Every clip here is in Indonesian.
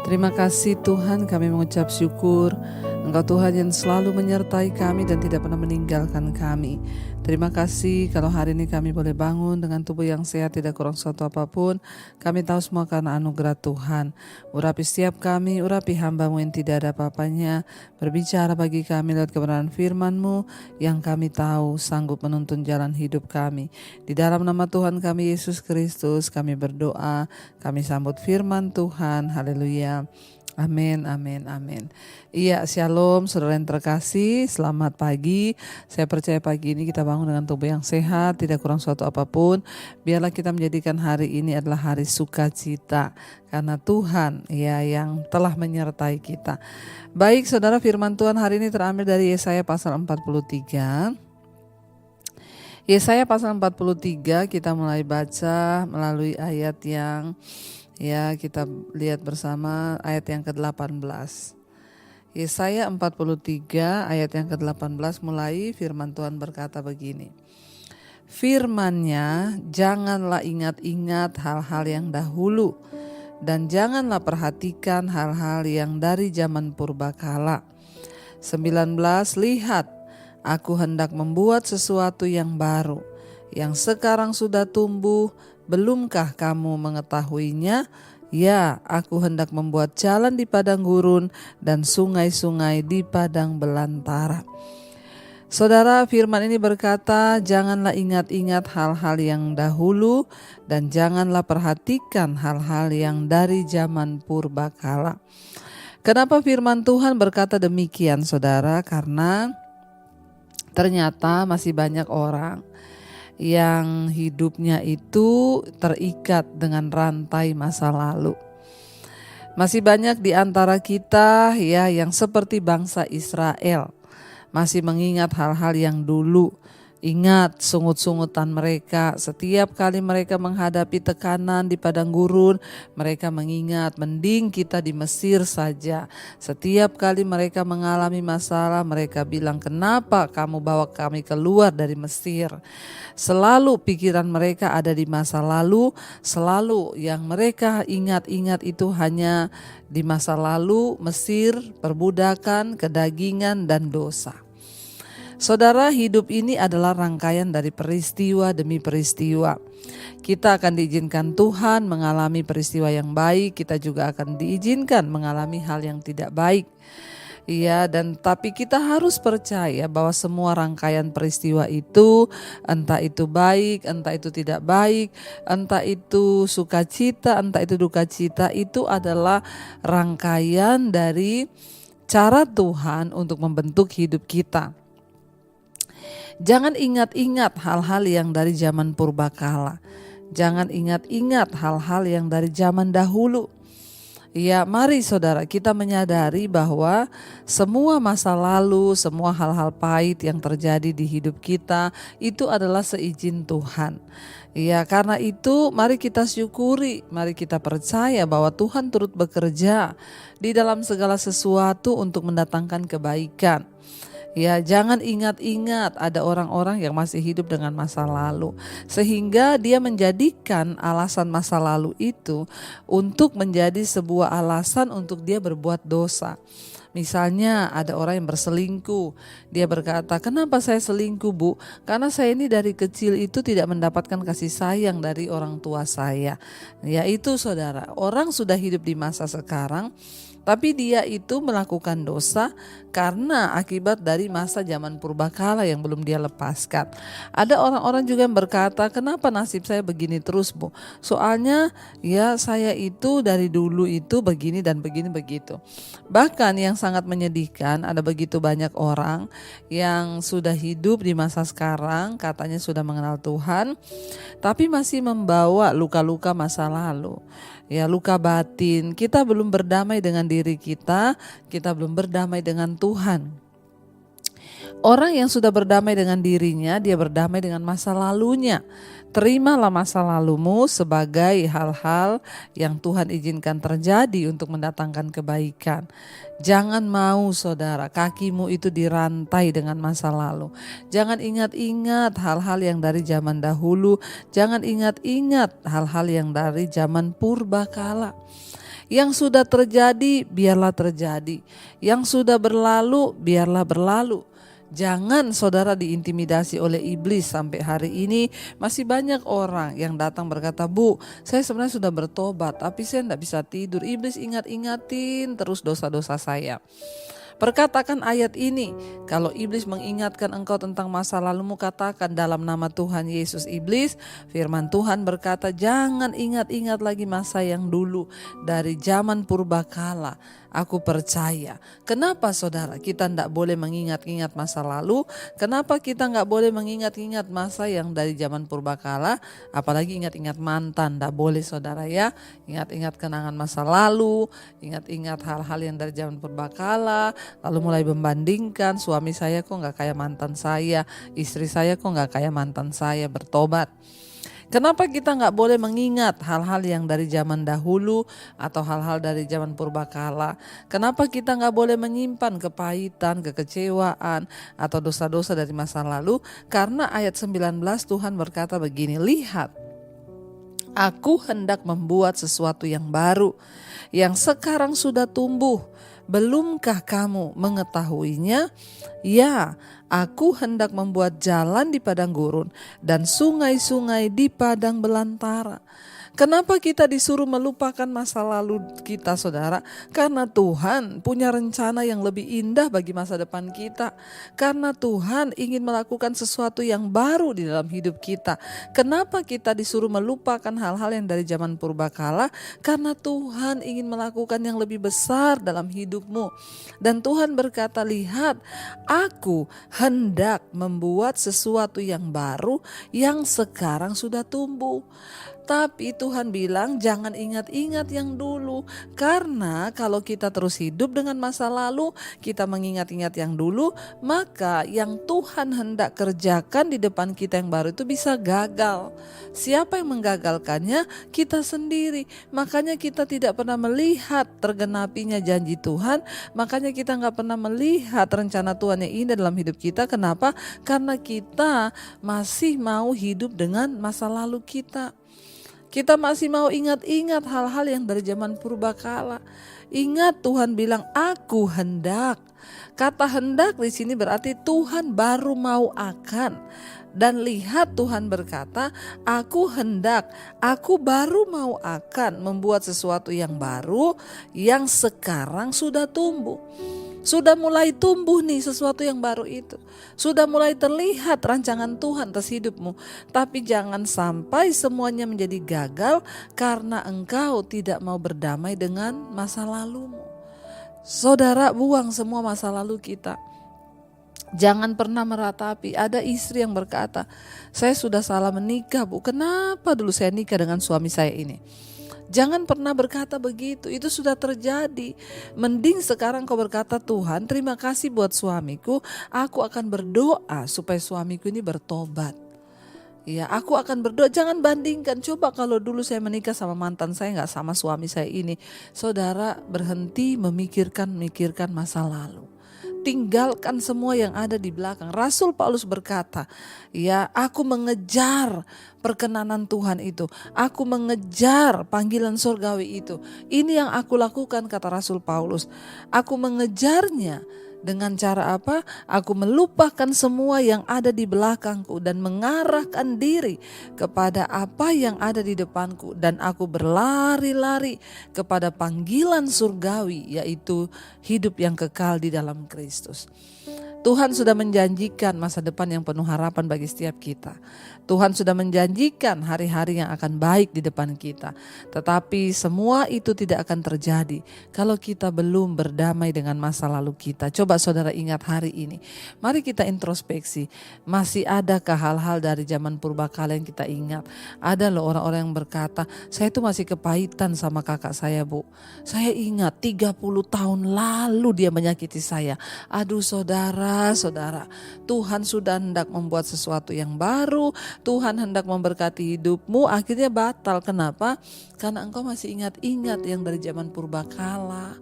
Terima kasih Tuhan, kami mengucap syukur Engkau Tuhan yang selalu menyertai kami dan tidak pernah meninggalkan kami. Terima kasih kalau hari ini kami boleh bangun dengan tubuh yang sehat, tidak kurang suatu apapun. Kami tahu semua karena anugerah Tuhan. Urapi setiap kami, urapi hamba-Mu yang tidak ada apa-apanya. Berbicara bagi kami lewat kebenaran firman-Mu yang kami tahu sanggup menuntun jalan hidup kami. Di dalam nama Tuhan kami Yesus Kristus kami berdoa, kami sambut firman Tuhan. Haleluya. Amin, amin, amin. Iya, shalom saudara yang terkasih, selamat pagi. Saya percaya pagi ini kita bangun dengan tubuh yang sehat, tidak kurang suatu apapun. Biarlah kita menjadikan hari ini adalah hari sukacita, karena Tuhan ya yang telah menyertai kita. Baik saudara, firman Tuhan hari ini terambil dari Yesaya pasal 43. Yesaya pasal 43 kita mulai baca melalui ayat yang kita lihat bersama ayat yang ke-18. Yesaya 43 ayat yang ke-18 mulai firman Tuhan berkata begini. Firman-Nya, janganlah ingat-ingat hal-hal yang dahulu dan janganlah perhatikan hal-hal yang dari zaman purbakala. 19 Lihat, aku hendak membuat sesuatu yang baru, yang sekarang sudah tumbuh. Belumkah kamu mengetahuinya? Ya, aku hendak membuat jalan di padang gurun dan sungai-sungai di padang belantara. Saudara, firman ini berkata, janganlah ingat-ingat hal-hal yang dahulu dan janganlah perhatikan hal-hal yang dari zaman purbakala. Kenapa firman Tuhan berkata demikian, saudara? Karena ternyata masih banyak orang yang hidupnya itu terikat dengan rantai masa lalu. Masih banyak di antara kita ya yang seperti bangsa Israel, masih mengingat hal-hal yang dulu. Ingat sungut-sungutan mereka, setiap kali mereka menghadapi tekanan di padang gurun, mereka mengingat mending kita di Mesir saja. Setiap kali mereka mengalami masalah, mereka bilang, kenapa kamu bawa kami keluar dari Mesir? Selalu pikiran mereka ada di masa lalu, selalu yang mereka ingat-ingat itu hanya di masa lalu, Mesir, perbudakan, kedagingan, dan dosa. Saudara, hidup ini adalah rangkaian dari peristiwa demi peristiwa. Kita akan diizinkan Tuhan mengalami peristiwa yang baik, kita juga akan diizinkan mengalami hal yang tidak baik. Iya, dan tapi kita harus percaya bahwa semua rangkaian peristiwa itu, entah itu baik, entah itu tidak baik, entah itu sukacita, entah itu duka cita, itu adalah rangkaian dari cara Tuhan untuk membentuk hidup kita. Jangan ingat-ingat hal-hal yang dari zaman purbakala. Jangan ingat-ingat hal-hal yang dari zaman dahulu. Ya, mari saudara kita menyadari bahwa semua masa lalu, semua hal-hal pahit yang terjadi di hidup kita itu adalah seizin Tuhan. Ya, karena itu mari kita syukuri, mari kita percaya bahwa Tuhan turut bekerja di dalam segala sesuatu untuk mendatangkan kebaikan. Ya, jangan ingat-ingat ada orang-orang yang masih hidup dengan masa lalu, sehingga dia menjadikan alasan masa lalu itu untuk menjadi sebuah alasan untuk dia berbuat dosa. Misalnya ada orang yang berselingkuh, dia berkata, kenapa saya selingkuh bu? Karena saya ini dari kecil itu tidak mendapatkan kasih sayang dari orang tua saya. Yaitu saudara, orang sudah hidup di masa sekarang, tapi dia itu melakukan dosa karena akibat dari masa zaman purbakala yang belum dia lepaskan. Ada orang-orang juga yang berkata, kenapa nasib saya begini terus bu? Soalnya ya saya itu dari dulu itu begini dan begini begitu. Bahkan yang sangat menyedihkan, ada begitu banyak orang yang sudah hidup di masa sekarang, katanya sudah mengenal Tuhan, tapi masih membawa luka-luka masa lalu. Ya, luka batin. Kita belum berdamai dengan diri kita belum berdamai dengan Tuhan. Orang yang sudah berdamai dengan dirinya, dia berdamai dengan masa lalunya. Terimalah masa lalumu sebagai hal-hal yang Tuhan izinkan terjadi untuk mendatangkan kebaikan. Jangan mau saudara, kakimu itu dirantai dengan masa lalu. Jangan ingat-ingat hal-hal yang dari zaman dahulu. Jangan ingat-ingat hal-hal yang dari zaman purbakala. Yang sudah terjadi, biarlah terjadi. Yang sudah berlalu, biarlah berlalu. Jangan saudara diintimidasi oleh iblis. Sampai hari ini masih banyak orang yang datang berkata, "Bu, saya sebenarnya sudah bertobat, tapi saya tidak bisa tidur. Iblis ingat-ingatin terus dosa-dosa saya." Perkatakan ayat ini, kalau iblis mengingatkan engkau tentang masa lalumu, katakan dalam nama Tuhan Yesus. Iblis, firman Tuhan berkata, jangan ingat-ingat lagi masa yang dulu dari zaman purbakala. Aku percaya. Kenapa saudara kita tidak boleh mengingat-ingat masa lalu? Kenapa kita nggak boleh mengingat-ingat masa yang dari zaman purbakala? Apalagi ingat-ingat mantan, tidak boleh saudara ya. Ingat-ingat kenangan masa lalu, ingat-ingat hal-hal yang dari zaman purbakala, lalu mulai membandingkan, suami saya kok nggak kayak mantan saya, istri saya kok nggak kayak mantan saya, bertobat. Kenapa kita nggak boleh mengingat hal-hal yang dari zaman dahulu atau hal-hal dari zaman purbakala? Kenapa kita nggak boleh menyimpan kepahitan, kekecewaan atau dosa-dosa dari masa lalu? Karena ayat 19 Tuhan berkata begini, lihat, aku hendak membuat sesuatu yang baru, yang sekarang sudah tumbuh. Belumkah kamu mengetahuinya? Ya, aku hendak membuat jalan di padang gurun dan sungai-sungai di padang belantara. Kenapa kita disuruh melupakan masa lalu kita saudara? Karena Tuhan punya rencana yang lebih indah bagi masa depan kita. Karena Tuhan ingin melakukan sesuatu yang baru di dalam hidup kita. Kenapa kita disuruh melupakan hal-hal yang dari zaman purbakala? Karena Tuhan ingin melakukan yang lebih besar dalam hidupmu. Dan Tuhan berkata, lihat, aku hendak membuat sesuatu yang baru yang sekarang sudah tumbuh. Tapi Tuhan bilang jangan ingat-ingat yang dulu. Karena kalau kita terus hidup dengan masa lalu, kita mengingat-ingat yang dulu, maka yang Tuhan hendak kerjakan di depan kita yang baru itu bisa gagal. Siapa yang menggagalkannya? Kita sendiri. Makanya kita tidak pernah melihat tergenapinya janji Tuhan. Makanya kita gak pernah melihat rencana Tuhan yang indah dalam hidup kita. Kenapa? Karena kita masih mau hidup dengan masa lalu kita. Kita masih mau ingat-ingat hal-hal yang dari zaman purbakala. Ingat Tuhan bilang, aku hendak. Kata hendak di sini berarti Tuhan baru mau akan. Dan lihat Tuhan berkata, aku hendak, aku baru mau akan membuat sesuatu yang baru yang sekarang sudah tumbuh. Sudah mulai tumbuh nih sesuatu yang baru itu. Sudah mulai terlihat rancangan Tuhan atas hidupmu. Tapi jangan sampai semuanya menjadi gagal karena engkau tidak mau berdamai dengan masa lalumu. Saudara, buang semua masa lalu kita. Jangan pernah meratapi. Ada istri yang berkata, saya sudah salah menikah, Bu. Kenapa dulu saya nikah dengan suami saya ini? Jangan pernah berkata begitu, itu sudah terjadi. Mending sekarang kau berkata, Tuhan terima kasih buat suamiku, aku akan berdoa supaya suamiku ini bertobat. Ya, aku akan berdoa. Jangan bandingkan, coba kalau dulu saya menikah sama mantan saya gak sama suami saya ini. Saudara, berhenti memikirkan masa lalu. Tinggalkan semua yang ada di belakang. Rasul Paulus berkata, ya, aku mengejar perkenanan Tuhan itu. Aku mengejar panggilan surgawi itu. Ini yang aku lakukan, kata Rasul Paulus. Aku mengejarnya dengan cara apa? Aku melupakan semua yang ada di belakangku dan mengarahkan diri kepada apa yang ada di depanku. Dan aku berlari-lari kepada panggilan surgawi, yaitu hidup yang kekal di dalam Kristus. Tuhan sudah menjanjikan masa depan yang penuh harapan bagi setiap kita. Tuhan sudah menjanjikan hari-hari yang akan baik di depan kita. Tetapi semua itu tidak akan terjadi kalau kita belum berdamai dengan masa lalu kita. Coba saudara ingat hari ini. Mari kita introspeksi. Masih adakah hal-hal dari zaman purbakala yang kita ingat? Ada loh orang-orang yang berkata, saya itu masih kepahitan sama kakak saya, Bu. Saya ingat 30 tahun lalu dia menyakiti saya. Aduh saudara, Tuhan sudah hendak membuat sesuatu yang baru. Tuhan hendak memberkati hidupmu, akhirnya batal. Kenapa? Karena engkau masih ingat-ingat yang dari zaman purbakala.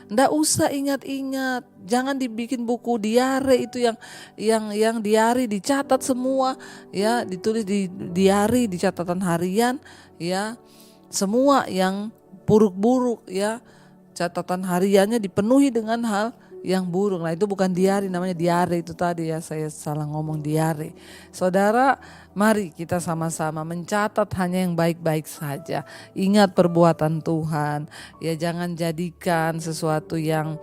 Nggak usah ingat-ingat. Jangan dibikin buku diare itu yang diari dicatat semua, ya, ditulis di diari, di catatan harian, ya. Semua yang buruk-buruk ya. Catatan hariannya dipenuhi dengan hal yang buruk. Nah itu bukan diare, namanya diare itu tadi ya, saya salah ngomong diare. Saudara, mari kita sama-sama mencatat hanya yang baik-baik saja. Ingat perbuatan Tuhan, ya jangan jadikan sesuatu yang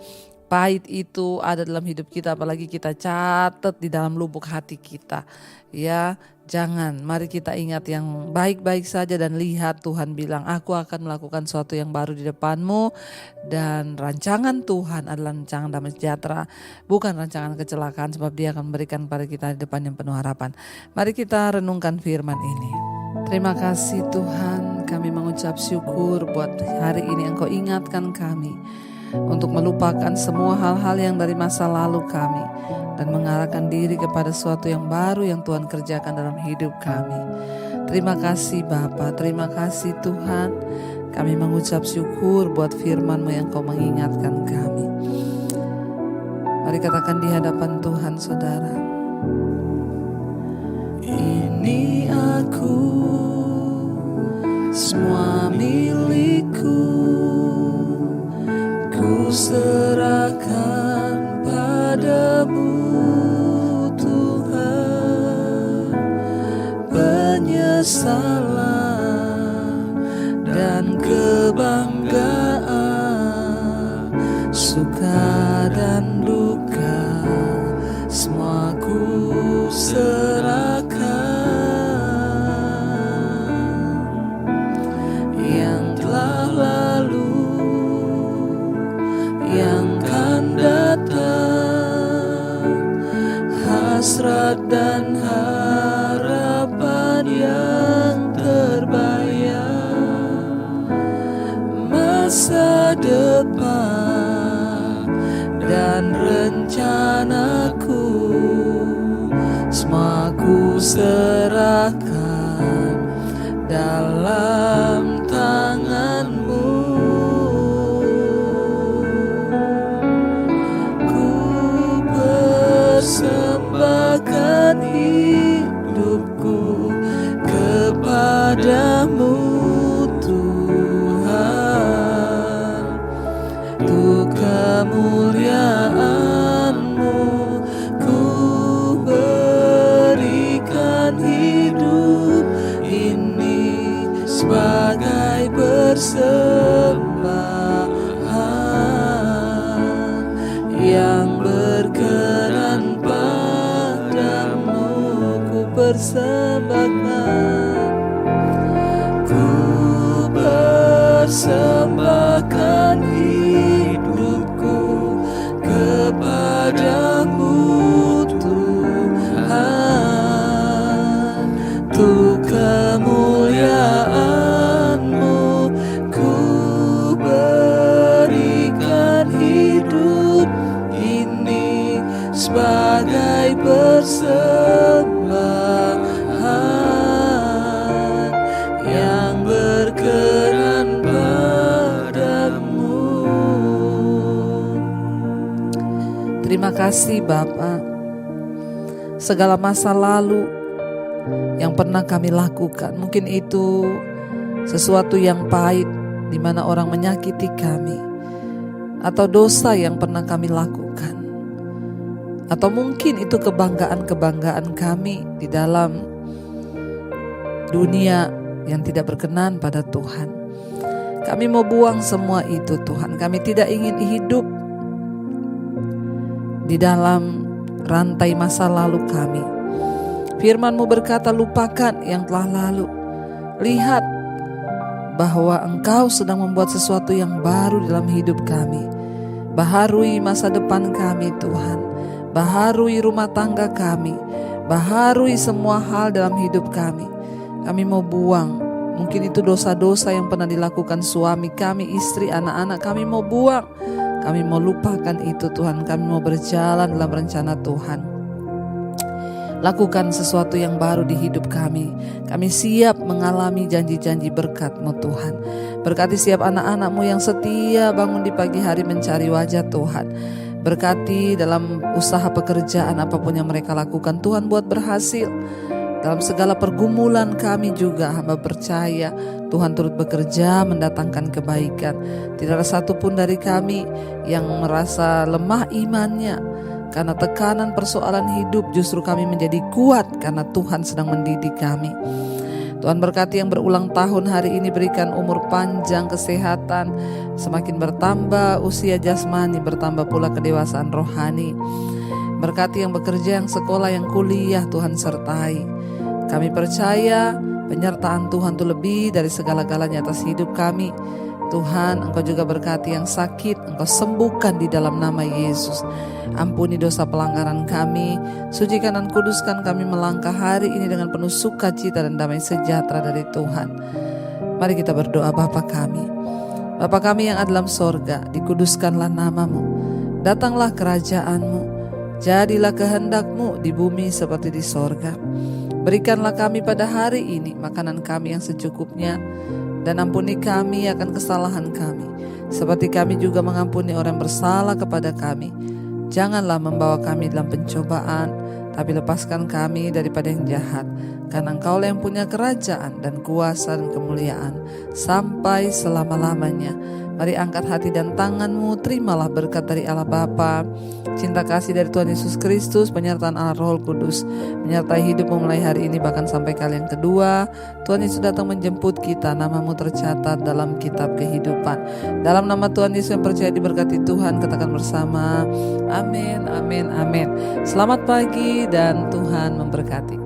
pahit itu ada dalam hidup kita, apalagi kita catat di dalam lubuk hati kita. Ya, jangan, mari kita ingat yang baik-baik saja dan lihat Tuhan bilang, aku akan melakukan sesuatu yang baru di depanmu, dan rancangan Tuhan adalah rancangan damai sejahtera, bukan rancangan kecelakaan, sebab Dia akan memberikan pada kita di depan yang penuh harapan. Mari kita renungkan firman ini. Terima kasih Tuhan, kami mengucap syukur buat hari ini Engkau ingatkan kami untuk melupakan semua hal-hal yang dari masa lalu kami dan mengarahkan diri kepada sesuatu yang baru yang Tuhan kerjakan dalam hidup kami. Terima kasih Bapa, terima kasih Tuhan. Kami mengucap syukur buat firman-Mu yang Kau mengingatkan kami. Mari katakan di hadapan Tuhan saudara. Ini aku, semua milikku, ku serahkan padamu Tuhan. Penyesalan dan kebanggaan, suka dan duka, semua ku serahkan. Yang telah lalu, yang kan datang, hasrat dan harapan yang terbayang, masa depan dan rencanaku, semua ku serahkan dalam tangan-Mu. Persembahkan hidupku kepadamu Tuhan, untuk kemuliaan-Mu ku berikan hidup ini sebagai persembahan yang berkenan padamu. Ku persembahkan, ku persembahkan hidupku kepadamu Tuhan, untuk kemuliaan-Mu ku berikan hidup ini sebagai persembahan yang berkenan padamu. Terima kasih Bapa. Segala masa lalu yang pernah kami lakukan, mungkin itu sesuatu yang pahit di mana orang menyakiti kami, atau dosa yang pernah kami lakukan, atau mungkin itu kebanggaan-kebanggaan kami di dalam dunia yang tidak berkenan pada Tuhan. Kami mau buang semua itu Tuhan. Kami tidak ingin hidup di dalam rantai masa lalu kami. Firman-Mu berkata, lupakan yang telah lalu. Lihat bahwa Engkau sedang membuat sesuatu yang baru dalam hidup kami. Baharui masa depan kami Tuhan. Baharui rumah tangga kami. Baharui semua hal dalam hidup kami. Kami mau buang, mungkin itu dosa-dosa yang pernah dilakukan suami kami, istri, anak-anak. Kami mau buang. Kami mau lupakan itu Tuhan. Kami mau berjalan dalam rencana Tuhan. Lakukan sesuatu yang baru di hidup kami. Kami siap mengalami janji-janji berkat-Mu Tuhan. Berkati setiap anak-anak-Mu yang setia bangun di pagi hari mencari wajah Tuhan. Berkati dalam usaha pekerjaan apapun yang mereka lakukan, Tuhan buat berhasil. Dalam segala pergumulan kami juga hamba percaya Tuhan turut bekerja mendatangkan kebaikan. Tidak ada satupun dari kami yang merasa lemah imannya karena tekanan persoalan hidup. Justru kami menjadi kuat karena Tuhan sedang mendidik kami. Tuhan berkati yang berulang tahun hari ini, berikan umur panjang, kesehatan, semakin bertambah usia jasmani, bertambah pula kedewasaan rohani. Berkati yang bekerja, yang sekolah, yang kuliah, Tuhan sertai. Kami percaya penyertaan Tuhan itu lebih dari segala-galanya atas hidup kami. Tuhan, Engkau juga berkati yang sakit, Engkau sembuhkan di dalam nama Yesus. Ampuni dosa pelanggaran kami, sucikan dan kuduskan kami melangkah hari ini dengan penuh sukacita dan damai sejahtera dari Tuhan. Mari kita berdoa. Bapa kami yang ada dalam sorga, dikuduskanlah namamu, datanglah kerajaan-Mu, jadilah kehendak-Mu di bumi seperti di sorga. Berikanlah kami pada hari ini makanan kami yang secukupnya, dan ampuni kami akan kesalahan kami, seperti kami juga mengampuni orang bersalah kepada kami. Janganlah membawa kami dalam pencobaan, tapi lepaskan kami daripada yang jahat. Karena Engkau yang punya kerajaan dan kuasa dan kemuliaan sampai selama-lamanya. Mari angkat hati dan tanganmu, terimalah berkat dari Allah Bapa, cinta kasih dari Tuhan Yesus Kristus, penyertaan Allah Roh Kudus menyertai hidupmu mulai hari ini bahkan sampai kali yang kedua. Tuhan Yesus datang menjemput kita, namamu tercatat dalam kitab kehidupan. Dalam nama Tuhan Yesus yang percaya diberkati Tuhan, katakan bersama, amin, amin, amin. Selamat pagi dan Tuhan memberkati.